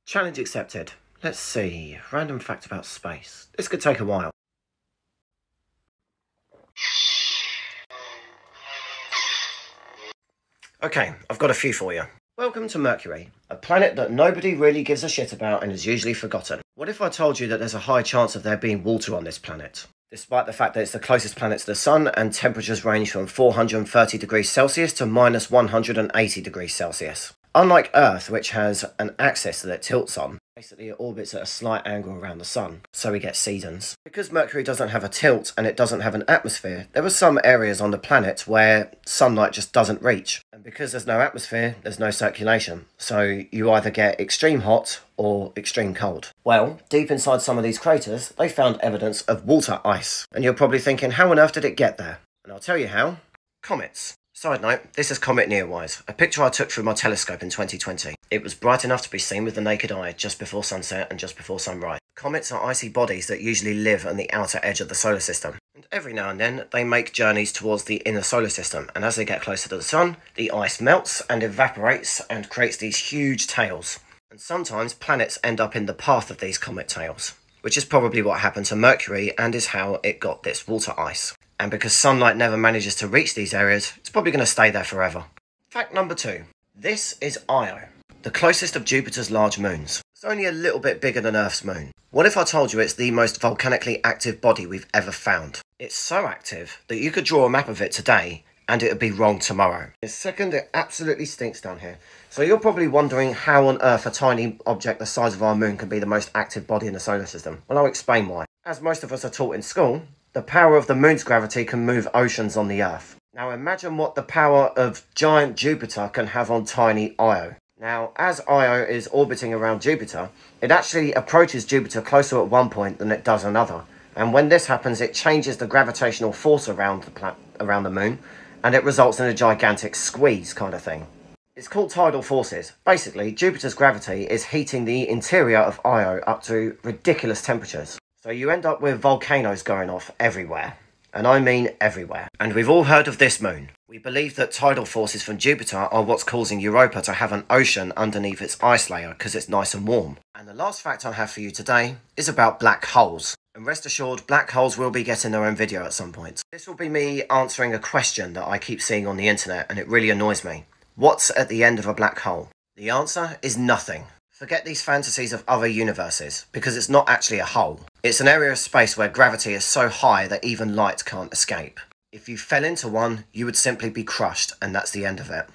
Challenge accepted. Let's see. Random fact about space. This could take a while. Okay, I've got a few for you. Welcome to Mercury, a planet that nobody really gives a shit about and is usually forgotten. What if I told you that there's a high chance of there being water on this planet? Despite the fact that it's the closest planet to the Sun and temperatures range from 430 degrees Celsius to minus 180 degrees Celsius. Unlike Earth, which has an axis that it tilts on, basically it orbits at a slight angle around the Sun, so we get seasons. Because Mercury doesn't have a tilt and it doesn't have an atmosphere, there are some areas on the planet where sunlight just doesn't reach. And because there's no atmosphere, there's no circulation, so you either get extreme hot or extreme cold. Well, deep inside some of these craters, they found evidence of water ice. And you're probably thinking, how on earth did it get there? And I'll tell you how. Comets. Side note, this is Comet Neowise, a picture I took through my telescope in 2020. It was bright enough to be seen with the naked eye just before sunset and just before sunrise. Comets are icy bodies that usually live on the outer edge of the solar system. And every now and then, they make journeys towards the inner solar system, and as they get closer to the sun, the ice melts and evaporates and creates these huge tails. And sometimes planets end up in the path of these comet tails, which is probably what happened to Mercury and is how it got this water ice. And because sunlight never manages to reach these areas, it's probably going to stay there forever. Fact number 2. This is Io, the closest of Jupiter's large moons. It's only a little bit bigger than Earth's moon. What if I told you it's the most volcanically active body we've ever found? It's so active that you could draw a map of it today and it would be wrong tomorrow. Second, it absolutely stinks down here. So you're probably wondering how on earth a tiny object the size of our moon can be the most active body in the solar system. Well, I'll explain why. As most of us are taught in school, the power of the moon's gravity can move oceans on the Earth. Now imagine what the power of giant Jupiter can have on tiny Io. Now, as Io is orbiting around Jupiter, it actually approaches Jupiter closer at one point than it does another. And when this happens, it changes the gravitational force around the moon, and it results in a gigantic squeeze kind of thing. It's called tidal forces. Basically, Jupiter's gravity is heating the interior of Io up to ridiculous temperatures. So you end up with volcanoes going off everywhere. And I mean everywhere. And we've all heard of this moon. We believe that tidal forces from Jupiter are what's causing Europa to have an ocean underneath its ice layer because it's nice and warm. And the last fact I have for you today is about black holes. And rest assured, black holes will be getting their own video at some point. This will be me answering a question that I keep seeing on the internet and it really annoys me. What's at the end of a black hole? The answer is nothing. Forget these fantasies of other universes, because it's not actually a hole. It's an area of space where gravity is so high that even light can't escape. If you fell into one, you would simply be crushed, and that's the end of it.